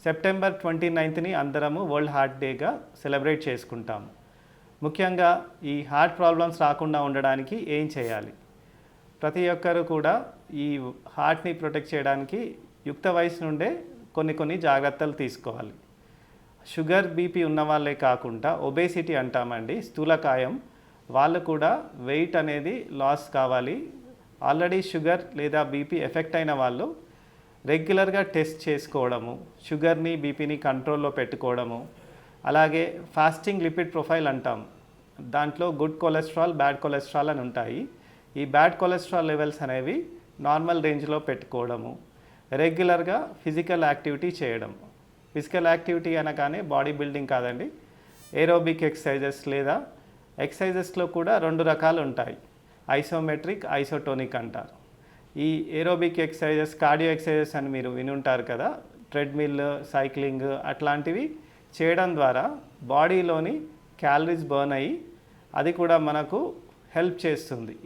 September 29ని అందరము world heart డేగా celebrate చేసుకుంటాము. ముఖ్యంగా ఈ హార్ట్ ప్రాబ్లమ్స్ రాకుండా ఉండడానికి ఏం చేయాలి? ప్రతి ఒక్కరు కూడా ఈ హార్ట్ని ప్రొటెక్ట్ చేయడానికి యుక్త వయసు నుండే కొన్ని జాగ్రత్తలు తీసుకోవాలి. షుగర్ బీపీ ఉన్న వాళ్ళే కాకుండా ఒబేసిటీ అంటామండి, స్థూలకాయం, వాళ్ళు కూడా వెయిట్ అనేది లాస్ కావాలి. ఆల్రెడీ షుగర్ లేదా బీపీ ఎఫెక్ట్ అయిన వాళ్ళు రెగ్యులర్గా టెస్ట్ చేసుకోవడము, షుగర్ని బీపీని కంట్రోల్లో పెట్టుకోవడము, అలాగే ఫాస్టింగ్ లిపిడ్ ప్రొఫైల్ అంటాం. దాంట్లో గుడ్ కొలెస్ట్రాల్, బ్యాడ్ కొలెస్ట్రాల్ అని ఉంటాయి. ఈ బ్యాడ్ కొలెస్ట్రాల్ లెవెల్స్ అనేవి నార్మల్ రేంజ్లో పెట్టుకోవడము, రెగ్యులర్గా ఫిజికల్ యాక్టివిటీ చేయడం. ఫిజికల్ యాక్టివిటీ అనగానే బాడీ బిల్డింగ్ కాదండి, ఏరోబిక్ ఎక్సర్సైజెస్ లేదా ఎక్సర్సైజెస్లో కూడా 2 రకాలు ఉంటాయి, ఐసోమెట్రిక్, ఐసోటోనిక్ అంటారు. ఈ ఏరోబిక్ ఎక్సర్సైజెస్, కార్డియో ఎక్సర్సైజెస్ అని మీరు వినుంటారు కదా, ట్రెడ్మిల్, సైక్లింగ్ అట్లాంటివి చేయడం ద్వారా బాడీలోని క్యాలరీస్ బర్న్ అయ్యి అది కూడా మనకు హెల్ప్ చేస్తుంది.